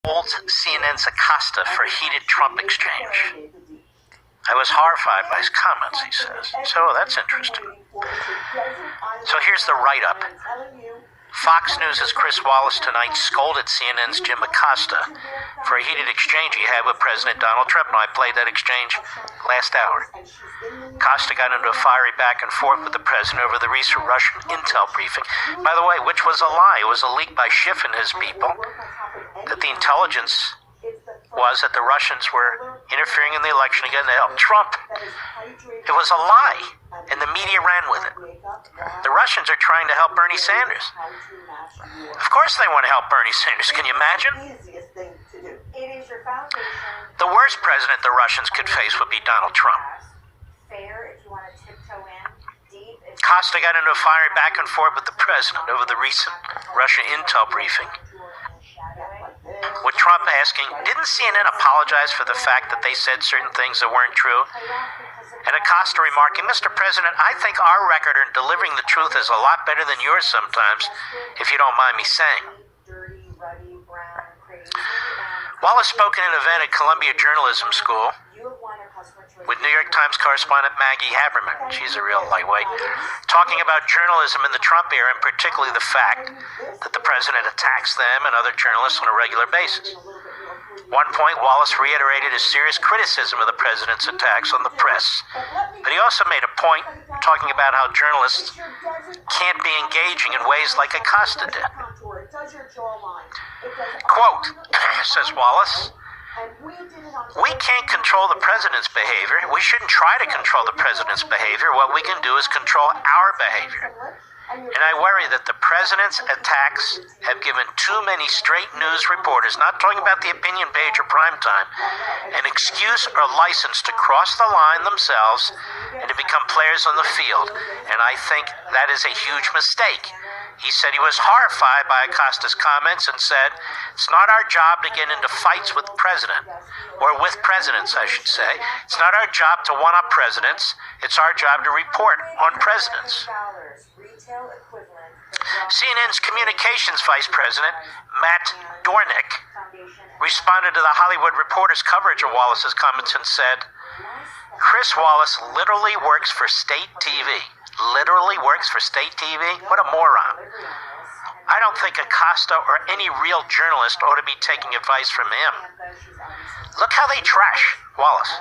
CNN's Acosta for heated Trump exchange. I was horrified by his comments, he says. So that's interesting. So here's the write-up. Fox News' Chris Wallace tonight scolded CNN's Jim Acosta for a heated exchange he had with President Donald Trump. Now, I played that exchange last hour. Acosta got into a fiery back and forth with the president over the recent Russian intel briefing, by the way, which was a lie. It was a leak by Schiff and his people, that the intelligence was that the Russians were interfering in the election again to help Trump. It was a lie, and the media ran with it. The Russians are trying to help Bernie Sanders. Of course they want to help Bernie Sanders. Can you imagine? The worst president the Russians could face would be Donald Trump. Costa got into a fiery back and forth with the president over the recent Russia intel briefing, with Trump asking, didn't CNN apologize for the fact that they said certain things that weren't true? And Acosta remarking, Mr. President, I think our record in delivering the truth is a lot better than yours sometimes, if you don't mind me saying. Wallace spoke at an event at Columbia Journalism School with New York Times correspondent Maggie Haberman, she's a real lightweight, talking about journalism in the Trump era, and particularly the fact that the president attacks them and other journalists on a regular basis. One point, Wallace reiterated his serious criticism of the president's attacks on the press, but he also made a point talking about how journalists can't be engaging in ways like Acosta did. Quote, says Wallace, we can't control the president's behavior. We shouldn't try to control the president's behavior. What we can do is control our behavior. And I worry that the president's attacks have given too many straight news reporters, not talking about the opinion page or primetime, an excuse or license to cross the line themselves and to become players on the field. And I think that is a huge mistake. He said he was horrified by Acosta's comments and said, it's not our job to get into fights with the president, or with presidents, I should say. It's not our job to one-up presidents. It's our job to report on presidents. CNN's communications vice president, Matt Dornick, responded to the Hollywood Reporter's coverage of Wallace's comments and said, Chris Wallace literally works for state TV. Literally works for state TV? What a moron. I don't think Acosta or any real journalist ought to be taking advice from him. Look how they trash Wallace.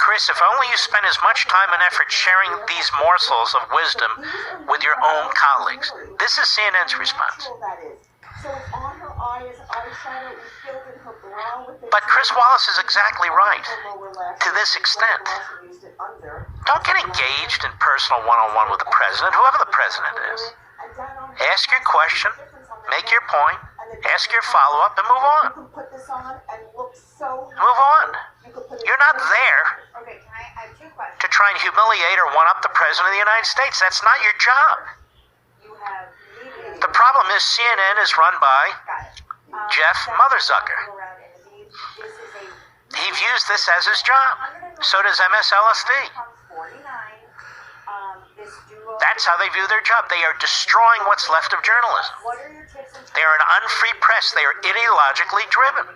Chris, if only you spent as much time and effort sharing these morsels of wisdom with your own colleagues. This is CNN's response. But Chris Wallace is exactly right, to this extent. Don't get engaged in personal one-on-one with the president, whoever the president is. Ask your question, make your point, ask your follow-up, and move on. Move on. You're not there to try and humiliate or one-up the president of the United States. That's not your job. The problem is CNN is run by Jeff Motherzucker. He views this as his job. So does MSLSD. That's how they view their job. They are destroying what's left of journalism. They are an unfree press. They are ideologically driven.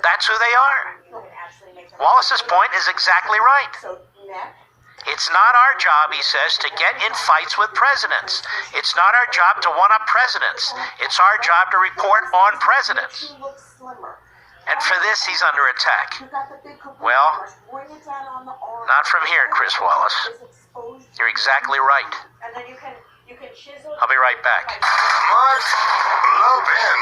That's who they are. Wallace's point is exactly right. It's not our job, he says, to get in fights with presidents. It's not our job to one-up presidents. It's our job to report on presidents. And for this, he's under attack. Well, not from here, Chris Wallace. You're exactly right. I'll be right back. Mark Levin.